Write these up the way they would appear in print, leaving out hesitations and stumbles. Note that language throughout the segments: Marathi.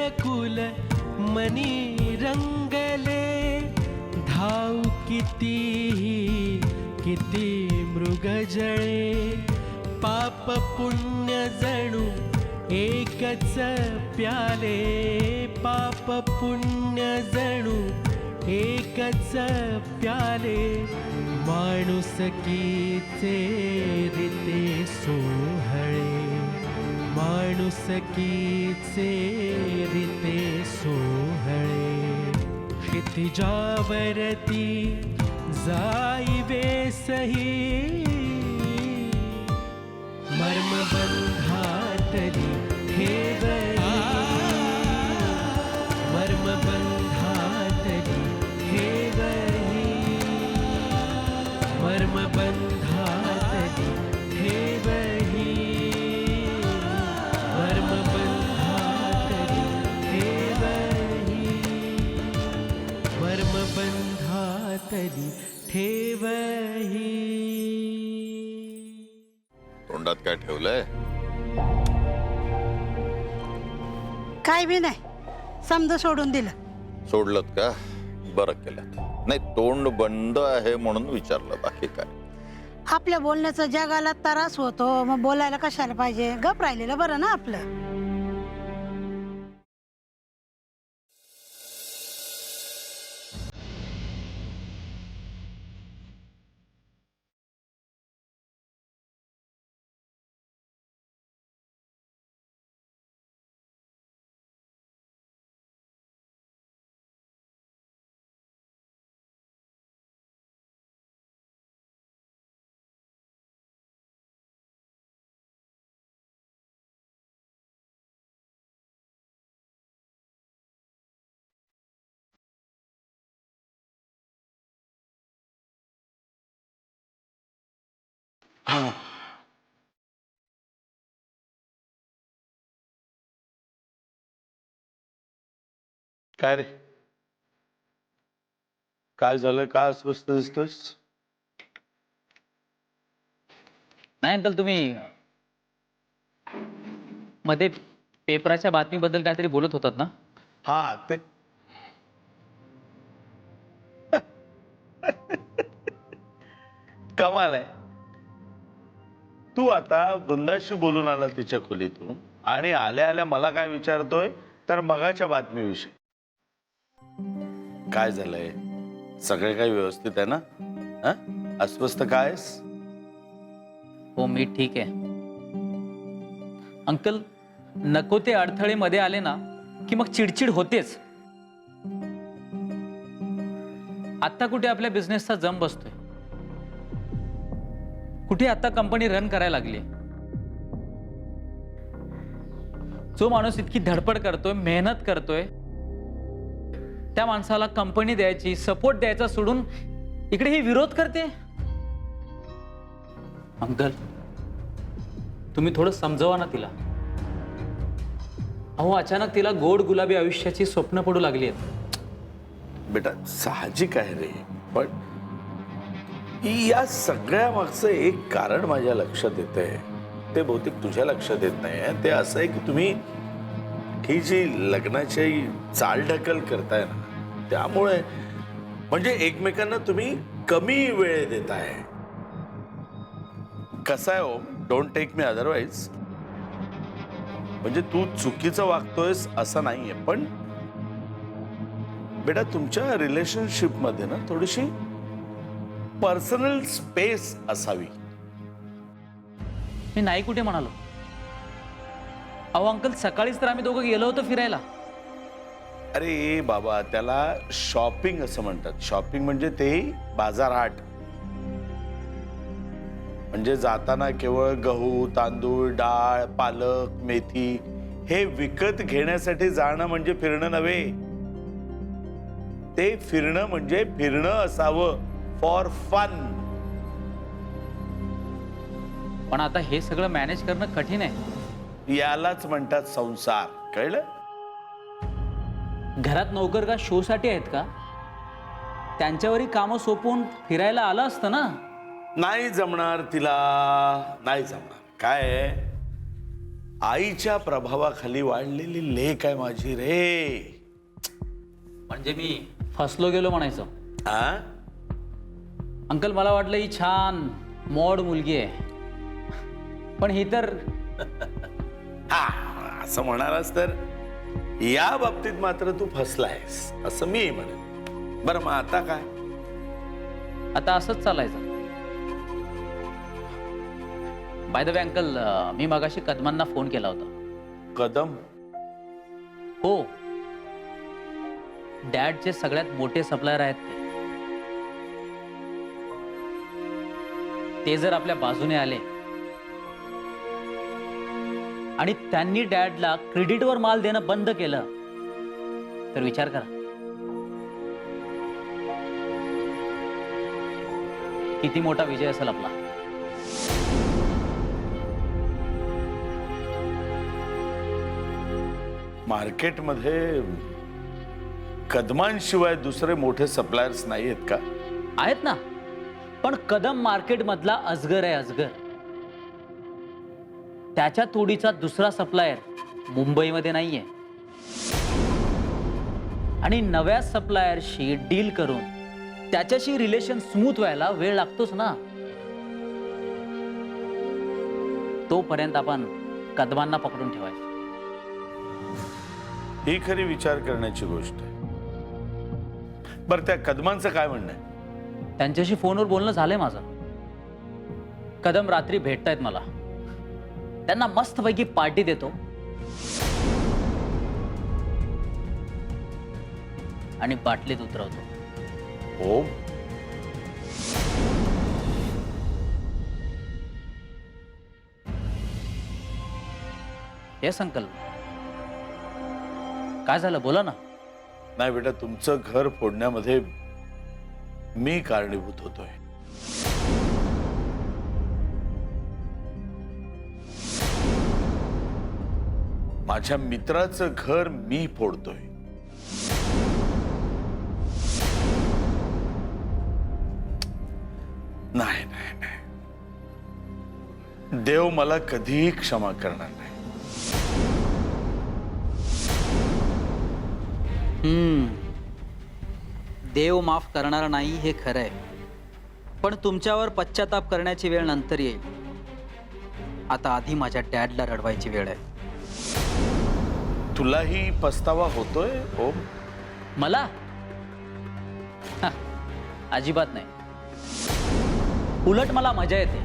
व्याकुल मनी रंगले, धाव किती मृग जळे, पाप पुण्य जणू एकच प्याले, पाप पुण्य जणू एकच प्याले, माणुसकीचे रीते सोहळे, माणुसकीचे रीते सोहळे, क्षितिजावरती जाई वेसही, मर्मबंधातली ठेवली, मर्मबंधातली ठेवली, मर्मबंधातली ठेवली, मर्मबंधातली ठेवली, मर्मबंधातली ठेवली. तोंडात काय ठेवलंय? काय बी नाही, समज सोडून दिलं. सोडलत का? बरं केलं. नाही, तोंड बंद आहे म्हणून विचारलं, बाकी काय. आपल्या बोलण्याचा जगाला त्रास होतो, मग बोलायला कशाला पाहिजे? गप राहिलेलं बरं ना आपलं. काय रे, काय झालं? का अस्वस्थ दिसतोस? नाही अंकल, तुम्ही मध्ये पेपराच्या बातमीबद्दल काहीतरी बोलत होतात ना? हा, ते कमाल आहे. तू आता वृंदाशी बोलून आला तिच्या खोलीतून, आणि आल्या आल्या मला काय विचारतोय तर मगाच्या बातमीविषयी. काय झालंय? सगळे काही व्यवस्थित आहे ना? अस्वस्थ कायस? हो, मी ठीक आहे अंकल. नको ते अडथळे मध्ये आले ना की मग चिडचिड होतेच. आता कुठे आपल्या बिझनेसचा जम बसतोय, कुठे आता कंपनी रन करायला लागली. जो माणूस इतकी धडपड करतोय, मेहनत करतोय, त्या माणसाला कंपनी द्यायची, सपोर्ट द्यायचा सोडून इकडे ही विरोध करते. अंकल, तुम्ही थोडं समजवा ना तिला. अहो, अचानक तिला गोड गुलाबी आयुष्याची स्वप्न पडू लागली आहेत. बेटा, साहजिक आहे रे, पण या सगळ्या मागचं एक कारण माझ्या लक्षात येतंय. ते बहुतेक तुझ्या लक्षात येत नाही. ते असं आहे की तुम्ही ही जी लग्नाची चालढकल करताय ना, त्यामुळे म्हणजे एकमेकांना तुम्ही कमी वेळ देताय. कसं आहे, डोंट टेक मी अदरवाईज, म्हणजे तू चुकीचं वागतोयस असं नाहीये, पण बेटा तुमच्या रिलेशनशिप मध्ये ना थोडीशी पर्सनल स्पेस असावी. मी नाही कुठे म्हणालो. अहो अंकल, सकाळीच तर आम्ही दोघं गेलो होतो फिरायला. अरे बाबा, त्याला शॉपिंग असं म्हणतात. शॉपिंग म्हणजे ते बाजारहाट. म्हणजे जाताना केवळ गहू, तांदूळ, डाळ, पालक, मेथी हे विकत घेण्यासाठी जाणं म्हणजे फिरणं नव्हे. ते फिरणं म्हणजे फिरणं असावं, फॉर फन. पण आता हे सगळं मॅनेज करणं कठीण आहे. यालाच म्हणतात संसार, कळलं? घरात नोकर का शो साठी आहेत का? त्यांच्यावरही कामं सोपवून फिरायला आलं असतं ना. नाही जमणार तिला, नाही जमणार. काय आईच्या प्रभावाखाली वाढलेली लेक आहे माझी रे. म्हणजे मी फसलो गेलो म्हणायचं. आ अंकल मला वाटलं ही छान मॉड मुलगी आहे, पण ही तर हा, असं म्हणालास तर या बाबतीत मात्र तू फसलायस असं मी म्हणेन. बरं मग आता काय? आता असंच चालायचं. बाय द वे अंकल, मी मगाशी कदमांना फोन केला होता. कदम? हो, डॅडचे सगळ्यात मोठे सप्लायर आहेत ते जर आपल्या बाजूने आले आणि त्यांनी डॅडला क्रेडिटवर माल देणं बंद केलं तर विचार करा किती मोठा विजय असेल आपला. मार्केटमध्ये कदमांशिवाय दुसरे मोठे सप्लायर्स नाही आहेत का? आहेत ना, पण कदम मार्केट मधला अजगर आहे, अजगर. त्याच्या तोडीचा दुसरा सप्लायर मुंबईमध्ये नाहीये आणि नव्या सप्लायरशी डील करून त्याच्याशी रिलेशन स्मूथ व्हायला वेळ लागतोच ना. तोपर्यंत आपण कदमांना पकडून ठेवायचं. ही खरी विचार करण्याची गोष्ट आहे. बरं त्या कदमांचं काय म्हणणं आहे? त्यांच्याशी फोनवर बोलणं झालंय माझं. कदम रात्री भेटतायत मला. त्यांना मस्तपैकी पार्टी देतो आणि बाटलीत उतरवतो. हो, हे संकल्प काय झालं, बोला ना. नाही बेटा, तुमचं घर फोडण्यामध्ये मी कारणीभूत होतोय. माझ्या मित्राचं घर मी फोडतोय. नाही नाही नाही, देव मला कधीही क्षमा करणार नाही. देव माफ करणार नाही हे खरं आहे, पण तुमच्यावर पश्चाताप करण्याची वेळ नंतर येईल. आता आधी माझ्या डॅडला रडवायची वेळ आहे. तुलाही पस्तावा होतोय? हो, मला हा, अजिबात नाही. उलट मला मजा येते.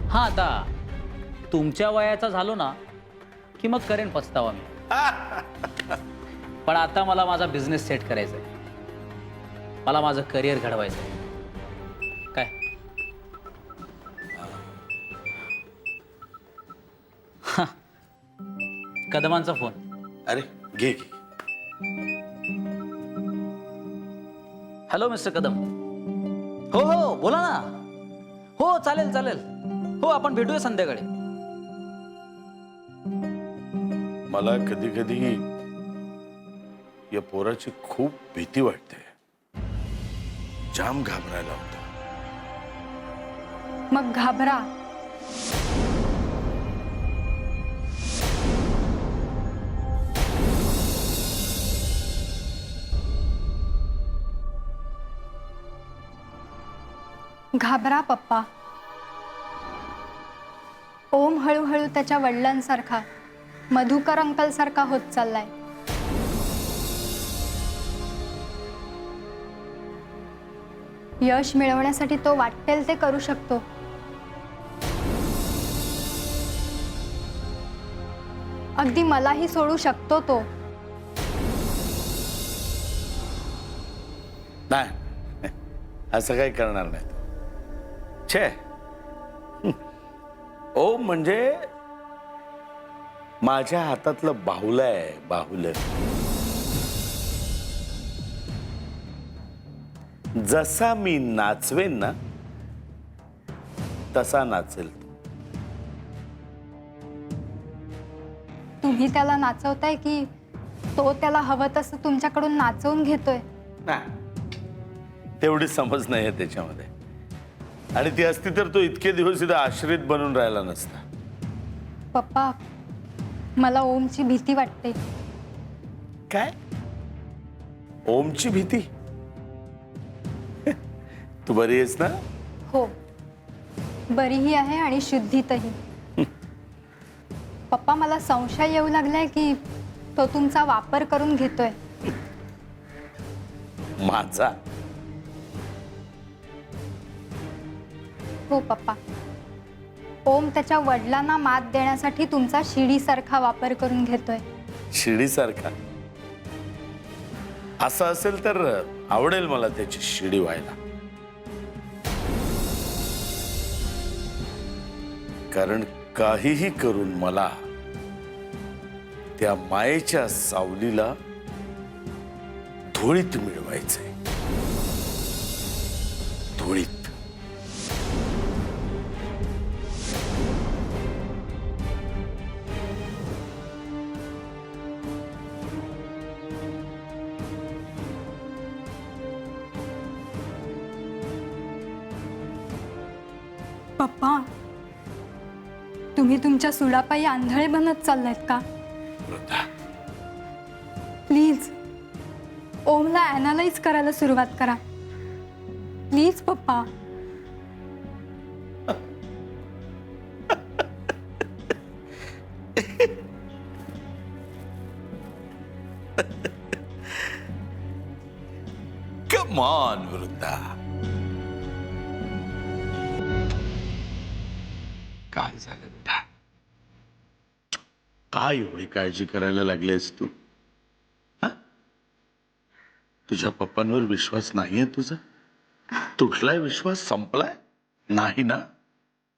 हा, आता तुमच्या वयाचा झालो ना की मग करेन पस्तावा मी. पण आता मला माझा बिझनेस सेट करायचा आहे. मला माझं करिअर घडवायचं आहे. काय हा, कदमांचा फोन. अरे घे घे. Hello mister Kadam. हो हो, बोला ना. हो, चालेल चालेल. हो, आपण भेटूया संध्याकाळी. मला कधी कधी या पोराची खूप भीती वाटते. जाम घाबरायला होतं. मग घाबरा. घाबरा पप्पा. ओम हळूहळू त्याच्या वडिलांसारखा, मधुकर अंकल सारखा होत चाललाय. यश मिळवण्यासाठी तो वाटेल ते करू शकतो. अगदी मलाही सोडू शकतो तो. नाही, असं काही करणार नाही. छे, ओम म्हणजे माझ्या हातातलं बाहुलं आहे, बाहुलं. जसा मी नाचवेन ना तसा नाचेल. तुम्ही त्याला नाचवताय की तो त्याला हवं तसं तुमच्याकडून नाचवून घेतोय? तेवढी समज नाही आहे त्याच्यामध्ये. आणि ती असती तर तो इतके दिवस इथं आश्रित बनून राहिला नसता. पप्पा मला ओमची भीती वाटते. काय? ओमची भीती? तू बरी आहेस ना? हो, बरीही आहे आणि शुद्धीतही. पप्पा मला संशय येऊ लागलाय की तो तुमचा वापर करून घेतोय. माझा? हो पप्पा, ओम त्याच्या वडिलांना मात देण्यासाठी तुमचा शिडीसारखा वापर करून घेतोय. शिडीसारखा? असं असेल तर आवडेल मला त्याची शिडी व्हायला. कारण काहीही करून मला त्या मायेच्या सावलीला धुळीत मिळवायचंय. धुळीत. पप्पा तुम्ही तुमच्या सुडापायी आंधळे बनत चाललायत का? वृंदा, प्लीज ओमला अॅनालाइज करायला सुरुवात करा. प्लीज पप्पा. Come on Vrinda. काय झालं बेटा? काय एवढी काळजी करायला लागलीस तू? हा? तुझ्या पप्पांवर विश्वास नाहीये तुझा? तुटलाय विश्वास? संपलाय? नाही ना?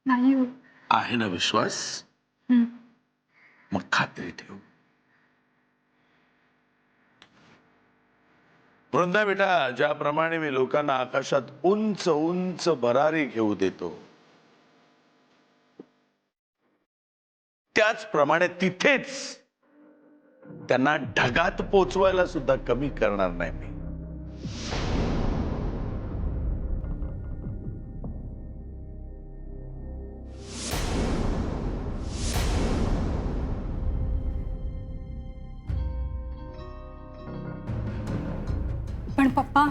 नाही हो. आहे ना विश्वास? मग खात्री ठेव. वृंदा बेटा, ज्याप्रमाणे मी लोकांना आकाशात उंच उंच भरारी घेऊ देतो, त्याचप्रमाणे तिथेच त्यांना ढगात पोचवायला सुद्धा कमी करणार नाही मी. पण पप्पा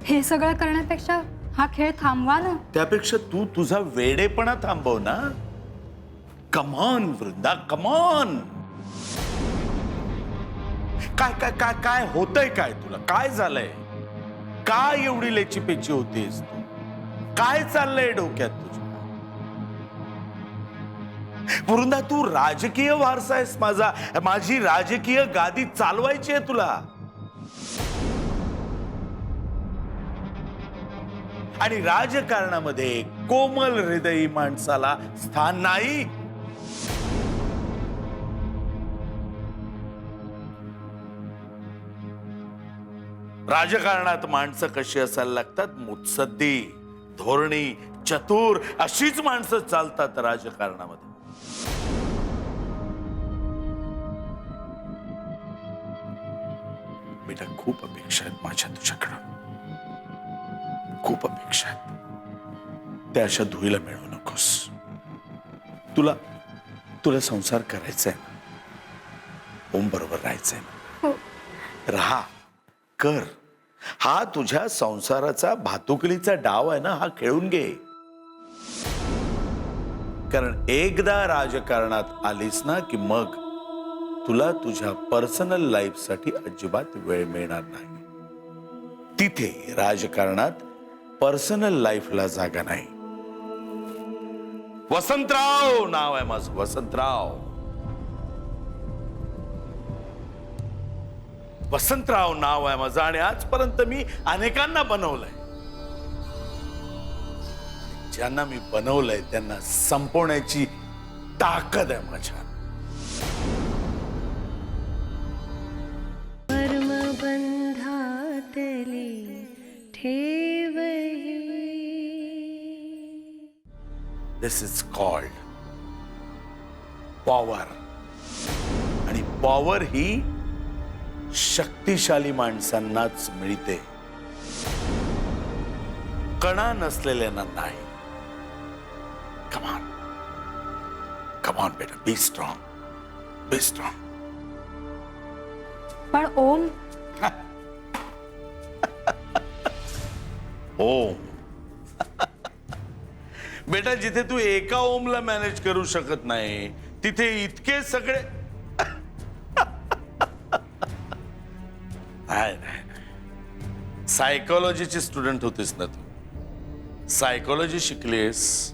हे सगळं करण्यापेक्षा हा खेळ थांबवा ना. त्यापेक्षा तू तुझा वेडेपणा थांबव ना. Come on Vrinda, come on. काय काय काय काय होतंय? काय तुला काय झालंय? काय एवढी लेचीपेची होतीस तू? काय चाललंय डोक्यात तुझ्या? वृंदा, तू राजकीय वारसा आहेस माझा. माझी राजकीय गादी चालवायची आहे तुला. आणि राजकारणामध्ये कोमल हृदयी माणसाला स्थान नाही. राजकारणात माणसं कशी असायला लागतात? मुत्सद्दी, धोरणी, चतुर अशीच माणसं चालतात राजकारणामध्ये. बेटा, खूप अपेक्षा आहेत माझ्या तुझ्याकडं. खूप अपेक्षा आहेत. त्या अशा धुळीला मिळवू नकोस. तुला तुला संसार करायचा आहे ना? ओम बरोबर राहायचंय ना? राहा, कर. हा तुझ्या संसाराचा भातुकलीचा डाव आहे ना, हा खेळून घे. कारण एकदा राजकारणात आलीस ना की मग तुला तुझ्या पर्सनल लाईफ साठी अजिबात वेळ मिळणार नाही. तिथे राजकारणात पर्सनल लाईफला जागा नाही. वसंतराव नाव आहे माझं, वसंतराव. वसंतराव नाव आहे माझं. आणि आजपर्यंत मी अनेकांना बनवलंय. ज्यांना मी बनवलंय त्यांना संपवण्याची ताकद आहे माझ्या. This is called power. आणि पॉवर ही शक्तिशाली माणसांनाच मिळते, कणा नसलेल्यांना नाही. कमान कम ऑन बेटा, बी स्ट्रॉंग, बी स्ट्रॉंग. पण ओम, ओम. बेटा, जिथे तू एका ओमला मॅनेज करू शकत नाही तिथे इतके सगळे. नाही, सायकोलॉजीची स्टुडंट होतीस ना तू. Psychology शिकलीस,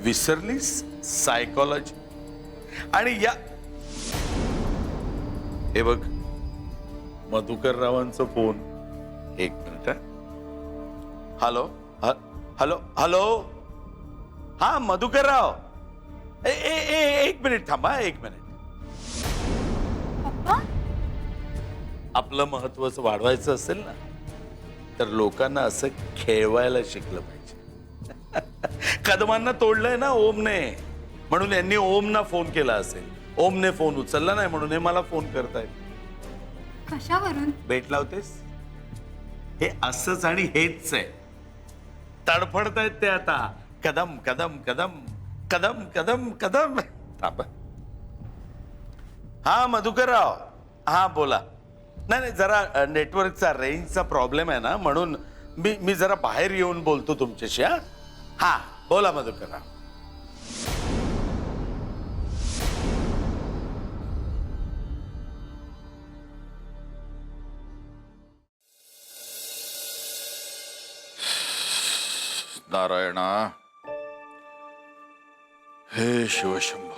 विसरलीस psychology. आणि या हे बघ, मधुकर रावांचा फोन. एक मिनिट. Hello, hello, hello. हा, मधुकर राव. एक मिनिट थांबा, एक मिनिट. पप्पा, आपलं महत्वाचं वाढवायचं असेल ना, तर लोकांना असं खेळवायला शिकलं पाहिजे. कदमांना तोडलंय ना ओमने, म्हणून यांनी ओमना फोन केला असेल. ओमने फोन उचलला नाही म्हणून हे मला फोन करतायत. कशावरून? भेट लावतेस? हे असंच आणि हेच आहे. तडफडतायत ते आता. कदम कदम कदम कदम कदम कदम. थांबा. हा मधुकरराव, हा बोला. नाही नाही, जरा नेटवर्कचा, रेंजचा प्रॉब्लेम आहे ना, म्हणून मी जरा बाहेर येऊन बोलतो तुमच्याशी. हा हा, बोला मधुकरराव. नारायणा, हे शिवशंभो.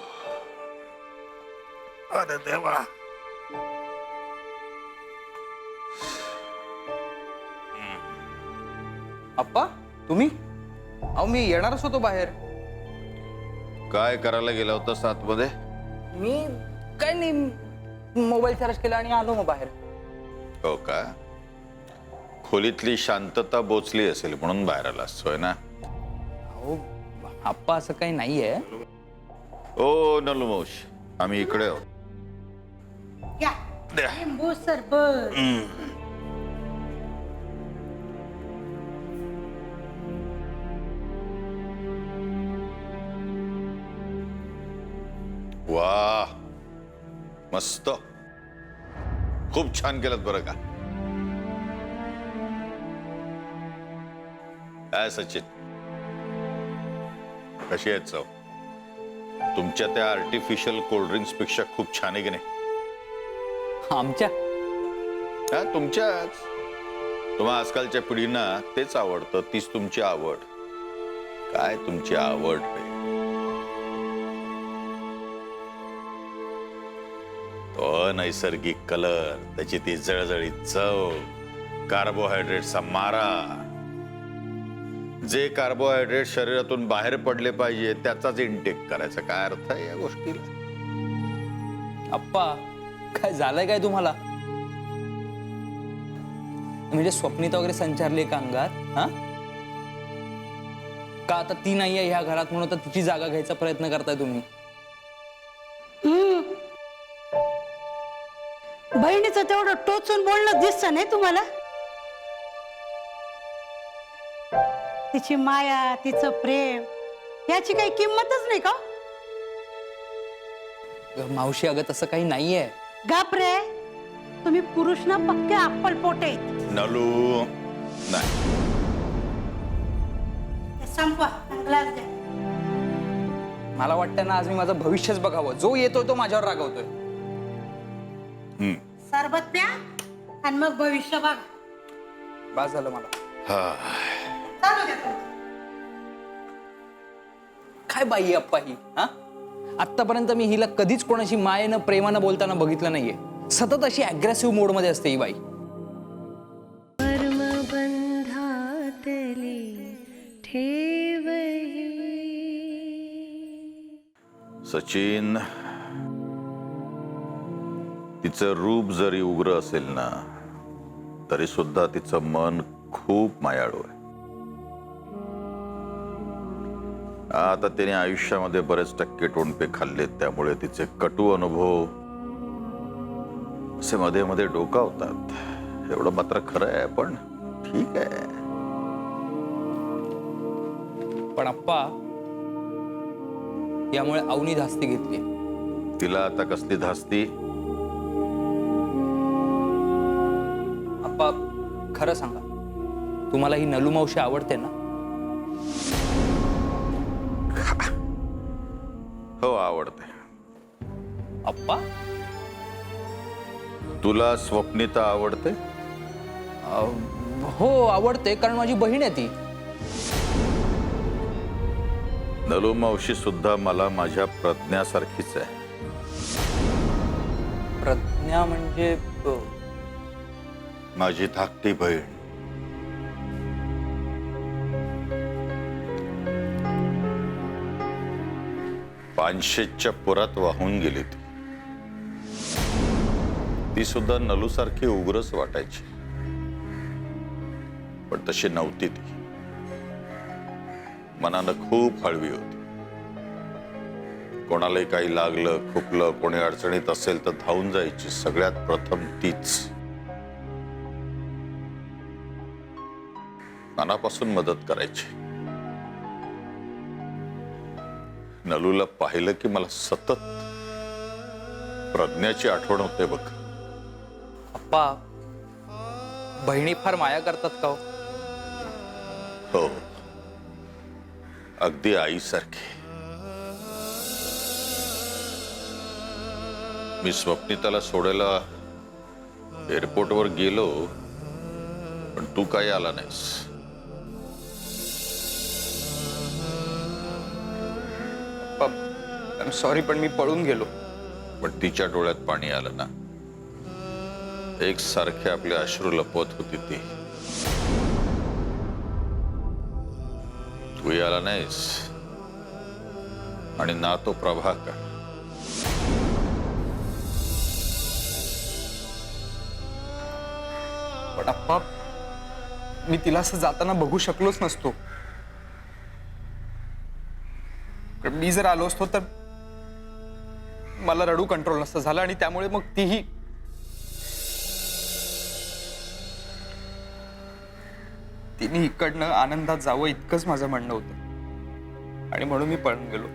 अरे देवा. अप्पा, तुम्ही? अहो, मी येणारच होतो बाहेर. काय करायला गेला होता आतमध्ये? मी काय नाही, मोबाईल चार्ज केला आणि आलो मग बाहेर. हो का? खोलीतली शांतता बोचली असेल म्हणून बाहेर आलास, होय ना? अहो अप्पा, असं काही नाहीये. ओ नलू मावशी, आम्ही इकडे आहोत. या, द्या. लिंबू सरबत. वा, मस्त. खूप छान केलं बरं का. काय सचिन, कशी आहेत चव? तुमच्या त्या आर्टिफिशियल कोल्ड्रिंक्स पेक्षा खूप छान आहे की नाही? आमच्या? हा, तुमच्याच. तुम्हा आजकालच्या पिढींना तेच आवडतं, तीच तुमची आवड. काय तुमची आवड रे? तो नैसर्गिक कलर, त्याची ती जळजळीत चव, कार्बोहायड्रेटचा मारा. जे कार्बोहायड्रेट शरीरातून बाहेर पडले पाहिजे त्याचाच इंटेक करायचा. काय अर्थ आहे या गोष्टीला? अप्पा, काय झालंय काय तुम्हाला? म्हणजे स्वप्नीता वगैरे संचारली का अंगात? हा, का आता ती नाहीये ह्या घरात म्हणून तर तिची जागा घ्यायचा प्रयत्न करताय तुम्ही? बहिणीचं तेवढं टोचून बोलणं दिसतं नाही तुम्हाला? तिची माया, तिचं प्रेम, याची काही किंमतच नाही का? मावशी, अगं तसं काही नाहीये. गाप रे, तुम्ही पुरुष ना पक्के अप्पल पोटे. नलू, नाही. संपवा, ग्लास द्या. मला वाटतं ना, आज मी माझं भविष्यच बघावं. जो येतोय तो माझ्यावर रागवतोय. सरबत प्या आणि मग भविष्य बघा. बास झालं मला. चालू द्या तुमचं. काय बाई आहे अप्पा ही? हा, आतापर्यंत मी हिला कधीच कोणाशी मायेनं प्रेमानं बोलताना बघितलं नाहीये. सतत अशी अग्रेसिव्ह मोड मध्ये असते ही बाई. सचिन, तिचं रूप जरी उग्र असेल ना, तरी सुद्धा तिचं मन खूप मायाळू आहे. आता तिने आयुष्यामध्ये बरेच टक्के टोणपे खाल्लेत, त्यामुळे तिचे कटू अनुभव असे मध्ये मध्ये डोकावतात. एवढं मात्र खरं आहे, पण ठीक आहे. पण अप्पा, यामुळे अवनी धास्ती घेतली. तिला आता कसली धास्ती? आप्पा खरं सांगा, तुम्हाला ही नलू मावशी आवडते ना? हो, आवडते. आप्पा तुला स्वप्निता आवडते? हो आवडते, कारण माझी बहीण आहे ती. नलू मावशी सुद्धा मला माझ्या प्रज्ञासारखीच आहे. प्रज्ञा म्हणजे माझी धाकटी बहीण. पानशेतच्या पुरात वाहून गेली ती सुद्धा नलूसारखी उग्रच वाटायची, पण तशी नव्हती ती. मनानं खूप हळवी होती. कोणालाही काही लागलं खुपलं, कोणी अडचणीत असेल तर धावून जायची सगळ्यात प्रथम तीच. मनापासून मदत करायची. नलूला पाहिलं की मला सतत प्रज्ञाची आठवण होते बघ. आप्पा बहिणी फार माया करतात का हो? हो, अगदी आईसारखी. मी स्वप्निताला सोडायला एअरपोर्टवर गेलो, पण तू काही आला नाहीस. सॉरी, पण मी पळून गेलो. पण तिच्या डोळ्यात पाणी आलं ना. एक सारखे आपले अश्रू लपवत होती ती. तू आला नाहीस आणि ना तो प्रभाकर. पण आप्पा मी तिला असं जाताना बघू शकलोच नसतो. पण मी जर आलो असतो तर मला रडू कंट्रोल नसतं झालं, आणि त्यामुळे मग तिने इकडनं आनंदात जावं इतकंच माझं म्हणणं होतं, आणि म्हणून मी पळून गेलो.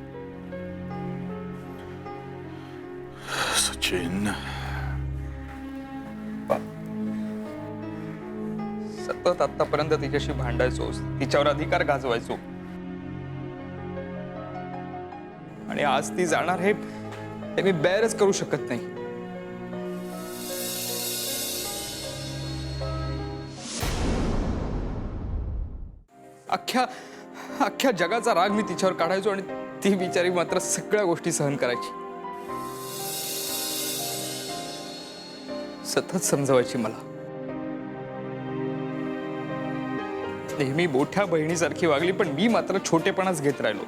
सचिन, सतत आतापर्यंत तिच्याशी भांडायचो, तिच्यावर अधिकार गाजवायचो, आणि आज ती जाणार हे मी बेअरच करू शकत नाही. अख्ख्या जगाचा राग मी तिच्यावर काढायचो, आणि ती बिचारी मात्र सगळ्या गोष्टी सहन करायची. सतत समजवायची मला. नेहमी मोठ्या बहिणीसारखी वागली, पण मी मात्र छोटेपणाच घेत राहिलो.